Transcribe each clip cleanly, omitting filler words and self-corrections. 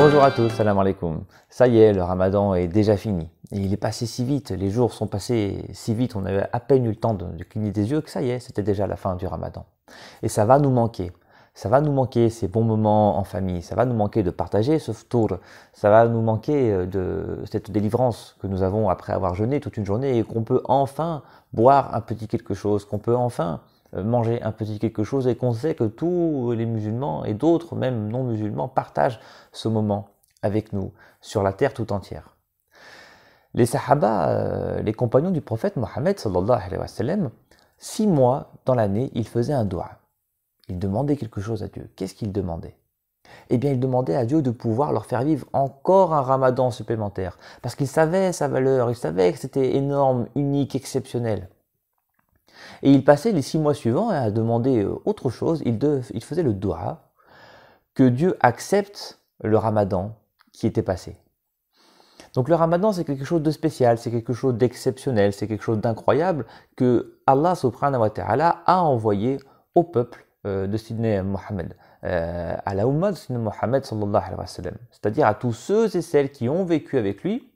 Bonjour à tous, salam alaikum. Ça y est, le ramadan est déjà fini. Et il est passé si vite, les jours sont passés si vite, on avait à peine eu le temps de cligner des yeux que ça y est, c'était déjà la fin du ramadan. Et ça va nous manquer. Ça va nous manquer ces bons moments en famille, ça va nous manquer de partager ce ftour, ça va nous manquer de cette délivrance que nous avons après avoir jeûné toute une journée et qu'on peut enfin boire un petit quelque chose, qu'on peut enfin manger un petit quelque chose et qu'on sait que tous les musulmans et d'autres, même non musulmans, partagent ce moment avec nous sur la terre tout entière. Les sahaba, les compagnons du prophète Mohammed sallallahu alayhi wa sallam, 6 mois dans l'année, ils faisaient un dua. Ils demandaient quelque chose à Dieu. Qu'est-ce qu'ils demandaient? Eh bien, ils demandaient à Dieu de pouvoir leur faire vivre encore un ramadan supplémentaire. Parce qu'ils savaient sa valeur, ils savaient que c'était énorme, unique, exceptionnel. Et ils passaient les 6 mois suivants à demander autre chose. Ils faisaient le dua que Dieu accepte le ramadan qui était passé. Donc le ramadan, c'est quelque chose de spécial, c'est quelque chose d'exceptionnel, c'est quelque chose d'incroyable que Allah subhanahu wa ta'ala a envoyé au peuple de Sidna Mohammed, à la Ummah de Sidna Mohammed sallallahu alayhi wa sallam, c'est-à-dire à tous ceux et celles qui ont vécu avec lui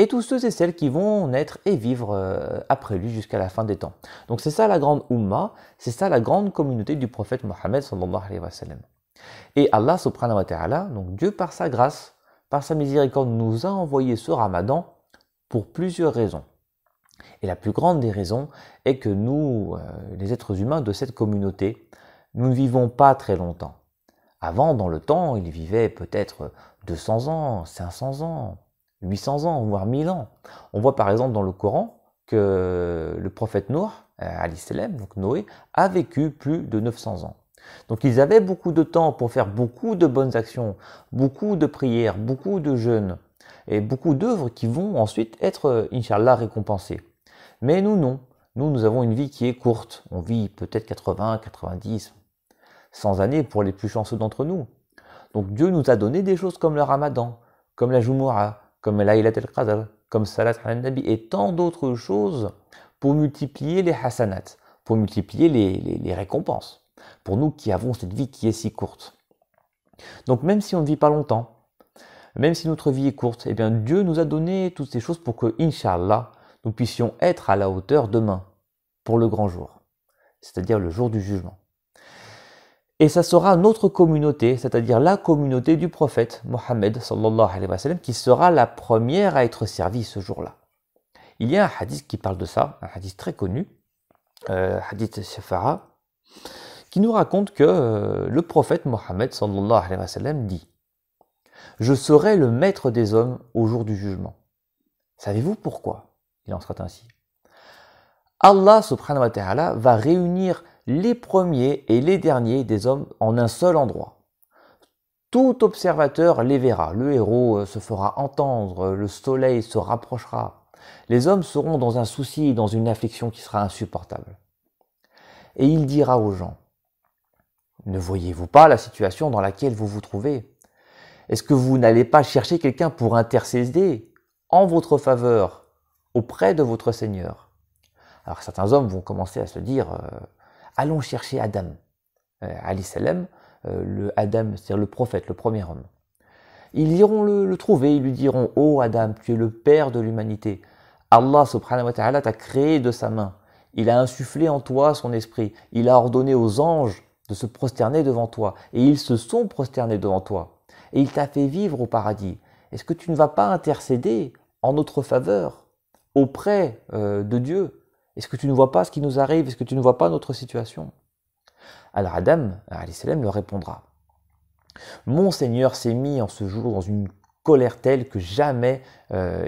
et tous ceux et celles qui vont naître et vivre après lui jusqu'à la fin des temps. Donc c'est ça la grande Ummah, c'est ça la grande communauté du prophète Mohammed sallallahu alayhi wa sallam. Et Allah subhanahu wa ta'ala, donc Dieu par sa grâce, par sa miséricorde, nous a envoyé ce ramadan pour plusieurs raisons. Et la plus grande des raisons est que nous, les êtres humains de cette communauté, nous ne vivons pas très longtemps. Avant, dans le temps, ils vivaient peut-être 200 ans, 500 ans, 800 ans, voire 1000 ans. On voit par exemple dans le Coran que le prophète Noé, alayhi salam, donc Noé, a vécu plus de 900 ans. Donc ils avaient beaucoup de temps pour faire beaucoup de bonnes actions, beaucoup de prières, beaucoup de jeûnes et beaucoup d'œuvres qui vont ensuite être, Inch'Allah, récompensées. Mais nous, non. Nous avons une vie qui est courte. On vit peut-être 80, 90, 100 années pour les plus chanceux d'entre nous. Donc Dieu nous a donné des choses comme le Ramadan, comme la Jumu'ah, comme Laylat al-Qadr, comme Salat al-Nabi et tant d'autres choses pour multiplier les hasanats, pour multiplier les récompenses. Pour nous qui avons cette vie qui est si courte. Donc même si on ne vit pas longtemps, même si notre vie est courte, eh bien Dieu nous a donné toutes ces choses pour que, Inch'Allah, nous puissions être à la hauteur demain, pour le grand jour, c'est-à-dire le jour du jugement. Et ça sera notre communauté, c'est-à-dire la communauté du prophète Mohammed sallallahu alayhi wa sallam, qui sera la première à être servie ce jour-là. Il y a un hadith qui parle de ça, un hadith très connu, hadith Shafa'a, qui nous raconte que le prophète Mohammed sallallahu alayhi wa sallam dit « Je serai le maître des hommes au jour du jugement. » Savez-vous pourquoi il en sera ainsi? Allah subhanahu wa ta'ala va réunir les premiers et les derniers des hommes en un seul endroit. Tout observateur les verra, le héros se fera entendre, le soleil se rapprochera. Les hommes seront dans un souci, dans une affliction qui sera insupportable. Et il dira aux gens: ne voyez-vous pas la situation dans laquelle vous vous trouvez? Est-ce que vous n'allez pas chercher quelqu'un pour intercéder en votre faveur auprès de votre Seigneur? Alors certains hommes vont commencer à se dire allons chercher Adam, alayhi salam, le Adam, c'est-à-dire le prophète, le premier homme. Ils iront le trouver, ils lui diront: oh Adam, tu es le père de l'humanité. Allah subhanahu wa ta'ala t'a créé de sa main. Il a insufflé en toi son esprit. Il a ordonné aux anges de se prosterner devant toi. Et ils se sont prosternés devant toi. Et il t'a fait vivre au paradis. Est-ce que tu ne vas pas intercéder en notre faveur auprès de Dieu? Est-ce que tu ne vois pas ce qui nous arrive? Est-ce que tu ne vois pas notre situation? Alors Adam, alayhi salam, leur répondra: mon Seigneur s'est mis en ce jour dans une colère telle que jamais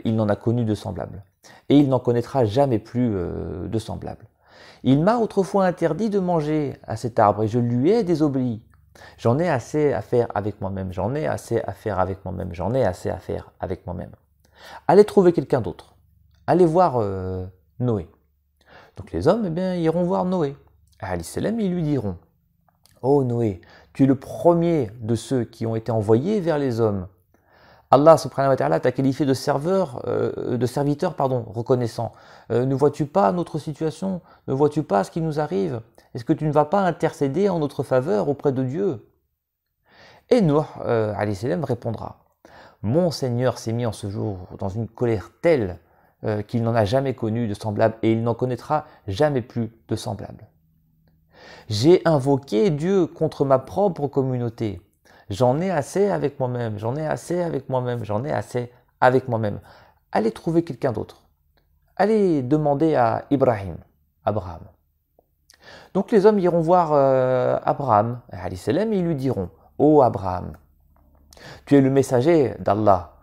il n'en a connu de semblable. Et il n'en connaîtra jamais plus de semblable. Il m'a autrefois interdit de manger à cet arbre et je lui ai désobéi. J'en ai assez à faire avec moi-même, j'en ai assez à faire avec moi-même, j'en ai assez à faire avec moi-même. Allez trouver quelqu'un d'autre. Allez voir Noé. Donc les hommes, eh bien, iront voir Noé. Alayhi salam, ils lui diront: oh Noé, tu es le premier de ceux qui ont été envoyés vers les hommes. Allah subhanahu wa ta'ala t'a qualifié de serviteur reconnaissant. Ne vois-tu pas notre situation? Ne vois-tu pas ce qui nous arrive? Est-ce que tu ne vas pas intercéder en notre faveur auprès de Dieu? Et Nuh, alayhi salam, répondra: Mon Seigneur s'est mis en ce jour dans une colère telle qu'il n'en a jamais connu de semblable et il n'en connaîtra jamais plus de semblable. J'ai invoqué Dieu contre ma propre communauté. J'en ai assez avec moi-même, j'en ai assez avec moi-même, j'en ai assez avec moi-même. Allez trouver quelqu'un d'autre. Allez demander à Abraham. Donc les hommes iront voir Abraham, alayhi salam, et ils lui diront, ô Abraham, tu es le messager d'Allah,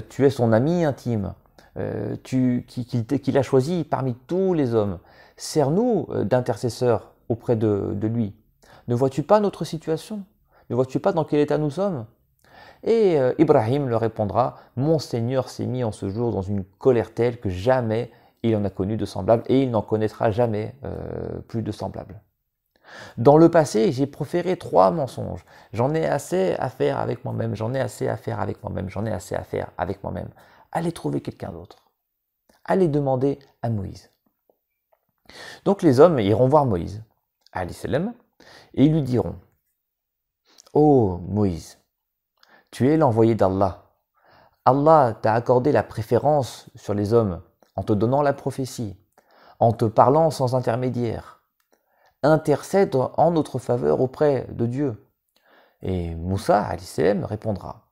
tu es son ami intime, qu'il a choisi parmi tous les hommes. Sers-nous d'intercesseur auprès de lui. Ne vois-tu pas notre situation? Ne vois-tu pas dans quel état nous sommes? Et Ibrahim leur répondra, mon Seigneur s'est mis en ce jour dans une colère telle que jamais il en a connu de semblable et il n'en connaîtra jamais plus de semblable. Dans le passé, j'ai proféré 3 mensonges. J'en ai assez à faire avec moi-même, j'en ai assez à faire avec moi-même, j'en ai assez à faire avec moi-même. Allez trouver quelqu'un d'autre. Allez demander à Moïse. Donc les hommes iront voir Moïse, alayhi salam, et ils lui diront, ô Moïse, tu es l'envoyé d'Allah. Allah t'a accordé la préférence sur les hommes en te donnant la prophétie, en te parlant sans intermédiaire. Intercède en notre faveur auprès de Dieu. Et Moussa, alayhi salam, répondra,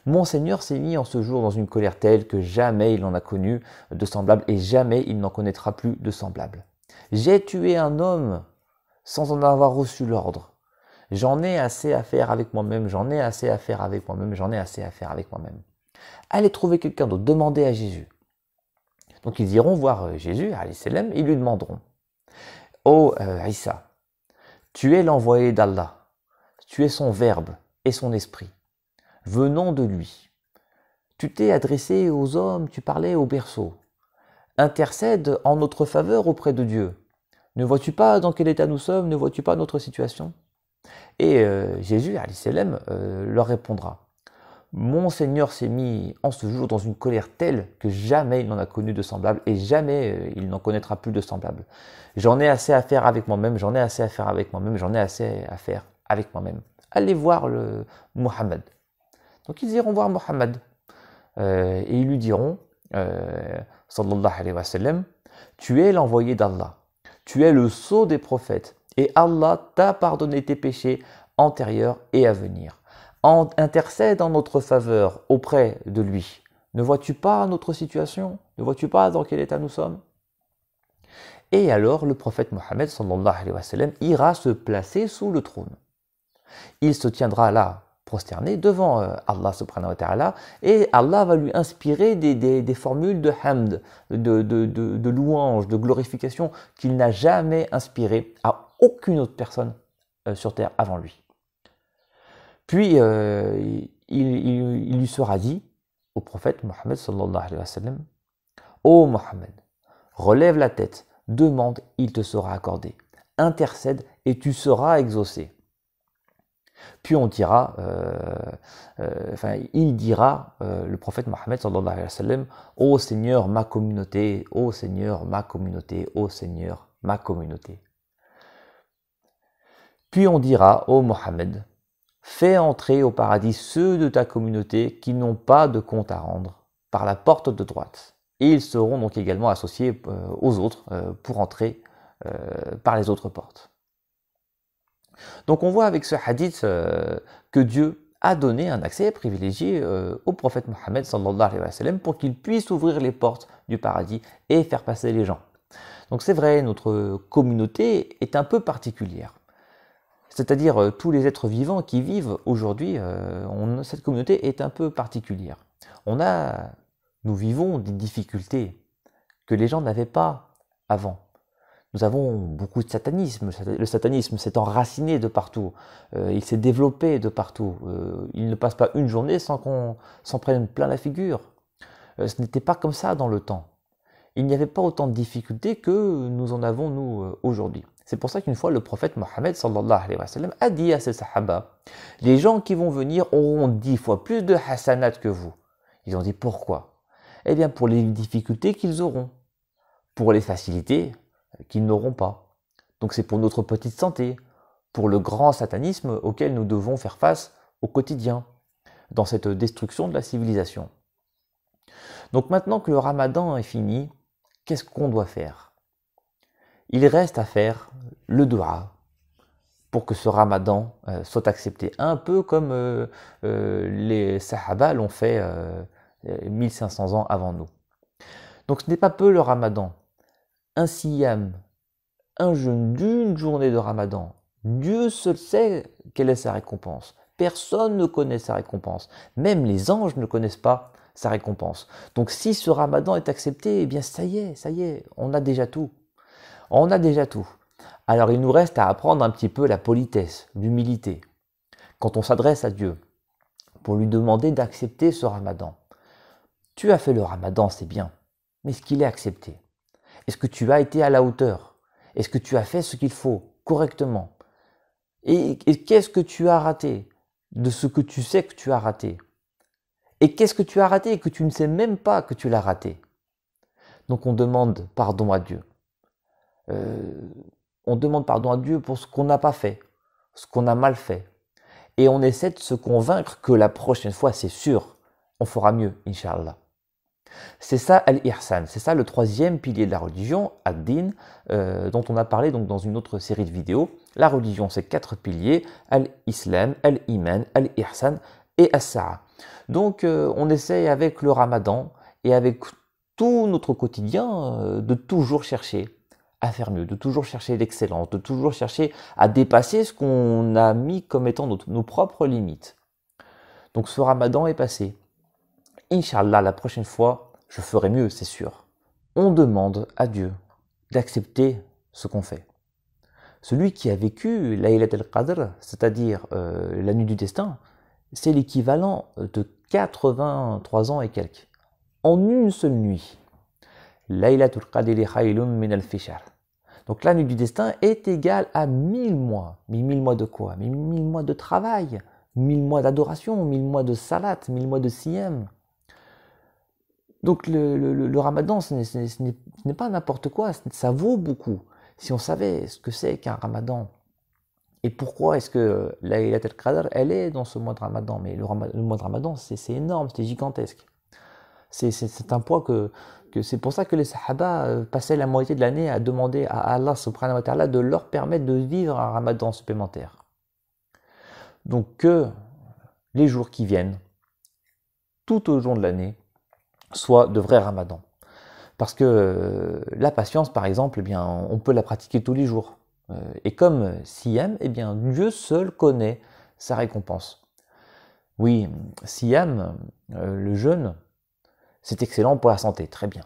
mon Seigneur s'est mis en ce jour dans une colère telle que jamais il en a connu de semblable et jamais il n'en connaîtra plus de semblable. J'ai tué un homme sans en avoir reçu l'ordre. J'en ai assez à faire avec moi-même, j'en ai assez à faire avec moi-même, j'en ai assez à faire avec moi-même. Allez trouver quelqu'un d'autre, demandez à Jésus. Donc ils iront voir Jésus, alayhi salam, et ils lui demanderont, ô Isa, tu es l'envoyé d'Allah, tu es son verbe et son esprit. Venons de lui. Tu t'es adressé aux hommes, tu parlais au berceau. Intercède en notre faveur auprès de Dieu. Ne vois-tu pas dans quel état nous sommes? Ne vois-tu pas notre situation? Et Jésus, alayhi salam, leur répondra, mon Seigneur s'est mis en ce jour dans une colère telle que jamais il n'en a connu de semblable et jamais il n'en connaîtra plus de semblable. J'en ai assez à faire avec moi-même, j'en ai assez à faire avec moi-même, j'en ai assez à faire avec moi-même. Allez voir le Muhammad. Donc ils iront voir Muhammad et ils lui diront, sallallahu alayhi wa sallam, tu es l'envoyé d'Allah, tu es le sceau des prophètes et Allah t'a pardonné tes péchés antérieurs et à venir. Intercède en notre faveur auprès de lui. Ne vois-tu pas notre situation? Ne vois-tu pas dans quel état nous sommes? Et alors le prophète Mohammed sallallahu alayhi wa sallam ira se placer sous le trône. Il se tiendra là, prosterné devant Allah subhanahu wa ta'ala, et Allah va lui inspirer des formules de hamd, de louange, de glorification qu'il n'a jamais inspiré à aucune autre personne sur terre avant lui. Puis il lui sera dit au prophète Mohammed sallallahu alayhi wa sallam, ô Mohammed, relève la tête, demande, il te sera accordé. Intercède et tu seras exaucé. Puis on dira, il dira, le prophète Mohammed sallallahu alayhi wa sallam, ô Seigneur, ma communauté, ô Seigneur, ma communauté, ô Seigneur, ma communauté. Puis on dira, ô Mohammed, fais entrer au paradis ceux de ta communauté qui n'ont pas de compte à rendre par la porte de droite. Et ils seront donc également associés aux autres pour entrer par les autres portes. Donc on voit avec ce hadith que Dieu a donné un accès privilégié au prophète Mohammed sallallahu alayhi wa sallam pour qu'il puisse ouvrir les portes du paradis et faire passer les gens. Donc c'est vrai, notre communauté est un peu particulière. C'est-à-dire tous les êtres vivants qui vivent aujourd'hui, cette communauté est un peu particulière. Nous vivons des difficultés que les gens n'avaient pas avant. Nous avons beaucoup de satanisme. Le satanisme s'est enraciné de partout. Il s'est développé de partout. Il ne passe pas une journée sans qu'on s'en prenne plein la figure. Ce n'était pas comme ça dans le temps. Il n'y avait pas autant de difficultés que nous en avons, nous, aujourd'hui. C'est pour ça qu'une fois, le prophète Mohammed sallallahu alayhi wa sallam a dit à ses sahaba, les gens qui vont venir auront 10 fois plus de hasanat que vous. Ils ont dit pourquoi? Eh bien pour les difficultés qu'ils auront, pour les facilités qu'ils n'auront pas. Donc c'est pour notre petite santé, pour le grand satanisme auquel nous devons faire face au quotidien. dans cette destruction de la civilisation. Donc maintenant que le ramadan est fini, qu'est-ce qu'on doit faire? Il reste à faire le dua pour que ce ramadan soit accepté. Un peu comme les sahaba l'ont fait 1500 ans avant nous. Donc ce n'est pas peu le ramadan. Un siyam, un jeûne d'une journée de ramadan, Dieu seul sait quelle est sa récompense. Personne ne connaît sa récompense. Même les anges ne connaissent pas sa récompense. Donc si ce ramadan est accepté, eh bien ça y est, on a déjà tout. On a déjà tout. Alors il nous reste à apprendre un petit peu la politesse, l'humilité. Quand on s'adresse à Dieu pour lui demander d'accepter ce ramadan. Tu as fait le ramadan, c'est bien, mais est-ce qu'il est accepté? Est-ce que tu as été à la hauteur? Est-ce que tu as fait ce qu'il faut correctement? Et qu'est-ce que tu as raté de ce que tu sais que tu as raté? Et qu'est-ce que tu as raté et que tu ne sais même pas que tu l'as raté? Donc on demande pardon à Dieu. On demande pardon à Dieu pour ce qu'on n'a pas fait, ce qu'on a mal fait. Et on essaie de se convaincre que la prochaine fois, c'est sûr, on fera mieux, Inch'Allah. C'est ça al-ihsan, c'est ça le troisième pilier de la religion, ad-din, dont on a parlé donc dans une autre série de vidéos. La religion, c'est 4 piliers, al-islam, al-iman, al-ihsan et as-sa'a. Donc on essaye avec le ramadan et avec tout notre quotidien de toujours chercher à faire mieux, de toujours chercher l'excellence, de toujours chercher à dépasser ce qu'on a mis comme étant nos propres limites. Donc ce ramadan est passé. Inch'Allah, la prochaine fois, je ferai mieux, c'est sûr. On demande à Dieu d'accepter ce qu'on fait. Celui qui a vécu Laylat al-Qadr, c'est-à-dire la nuit du destin, c'est l'équivalent de 83 ans et quelques. En une seule nuit. Laylatul Qadri khayrun min alfi shahr. Donc la nuit du destin est égale à 1000 mois. Mais 1000 mois de quoi? Mais 1000 mois de travail, 1000 mois d'adoration, 1000 mois de salat, 1000 mois de siyam. Donc le ramadan, ce n'est pas n'importe quoi, ça vaut beaucoup. Si on savait ce que c'est qu'un ramadan, et pourquoi est-ce que Laylat al-Qadr, elle est dans ce mois de ramadan, mais le mois de ramadan, c'est énorme, c'est gigantesque. C'est un poids que c'est pour ça que les sahaba passaient la moitié de l'année à demander à Allah subhanahu wa ta'ala de leur permettre de vivre un ramadan supplémentaire. Donc que les jours qui viennent, tout au long de l'année, soient de vrais ramadans. Parce que la patience, par exemple, eh bien, on peut la pratiquer tous les jours. Et comme Siyam, eh bien, Dieu seul connaît sa récompense. Oui, Siyam, le jeûne, c'est excellent pour la santé, très bien.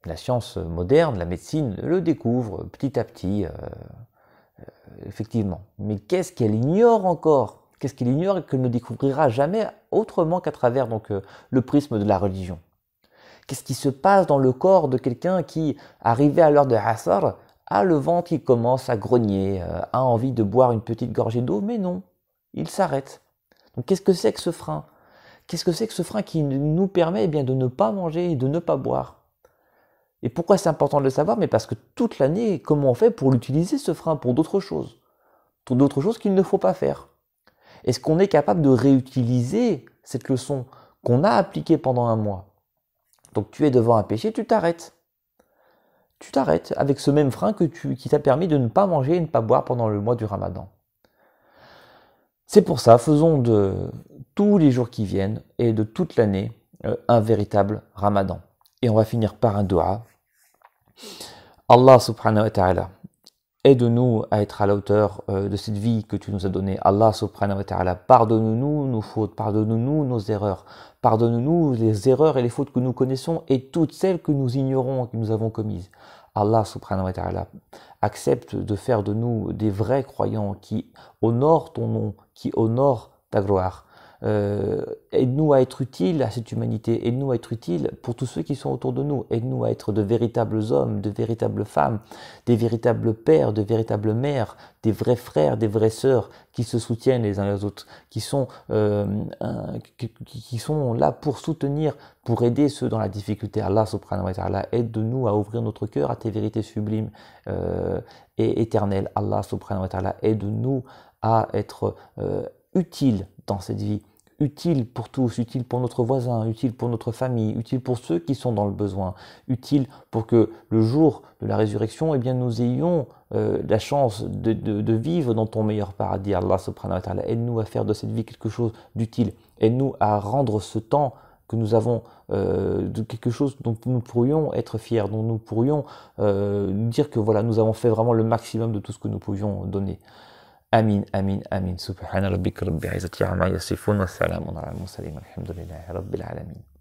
La science moderne, la médecine, le découvre petit à petit, effectivement. Mais qu'est-ce qu'elle ignore encore? Qu'est-ce qu'elle ignore et qu'elle ne découvrira jamais autrement qu'à travers donc, le prisme de la religion? Qu'est-ce qui se passe dans le corps de quelqu'un qui, arrivé à l'heure de Asr, a le ventre qui commence à grogner, a envie de boire une petite gorgée d'eau, mais non, il s'arrête. Donc qu'est-ce que c'est que ce frein? Qu'est-ce que c'est que ce frein qui nous permet eh bien, de ne pas manger et de ne pas boire? Et pourquoi c'est important de le savoir? Mais parce que toute l'année, comment on fait pour l'utiliser ce frein pour d'autres choses? Pour d'autres choses qu'il ne faut pas faire. Est-ce qu'on est capable de réutiliser cette leçon qu'on a appliquée pendant un mois? Donc tu es devant un péché, tu t'arrêtes. Tu t'arrêtes avec ce même frein qui t'a permis de ne pas manger et ne pas boire pendant le mois du Ramadan. C'est pour ça, faisons de tous les jours qui viennent et de toute l'année un véritable Ramadan. Et on va finir par un dua. Allah subhanahu wa ta'ala, aide-nous à être à la hauteur de cette vie que tu nous as donnée. Allah subhanahu wa ta'ala, pardonne-nous nos fautes, pardonne-nous nos erreurs, pardonne-nous les erreurs et les fautes que nous connaissons et toutes celles que nous ignorons, que nous avons commises. Allah subhanahu wa ta'ala, accepte de faire de nous des vrais croyants qui honorent ton nom, qui honorent ta gloire. Aide-nous à être utiles à cette humanité, aide-nous à être utiles pour tous ceux qui sont autour de nous, aide-nous à être de véritables hommes, de véritables femmes, des véritables pères, de véritables mères, des vrais frères, des vraies sœurs qui se soutiennent les uns les autres, qui sont là pour soutenir, pour aider ceux dans la difficulté. Allah subhanahu wa ta'ala, aide-nous à ouvrir notre cœur à tes vérités sublimes et éternelles. Allah subhanahu wa ta'ala, aide-nous à être utiles dans cette vie, utile pour tous, utile pour notre voisin, utile pour notre famille, utile pour ceux qui sont dans le besoin, utile pour que le jour de la résurrection, eh bien, nous ayons la chance de vivre dans ton meilleur paradis. Allah subhanahu wa ta'ala, aide-nous à faire de cette vie quelque chose d'utile, aide-nous à rendre ce temps que nous avons de quelque chose dont nous pourrions être fiers, dont nous pourrions dire que voilà, nous avons fait vraiment le maximum de tout ce que nous pouvions donner. Amin, amin, amin. Subhana rabbika rabbil izzati amma yasifun wa salamun ala al mursalin walhamdulillahi rabbil alamin.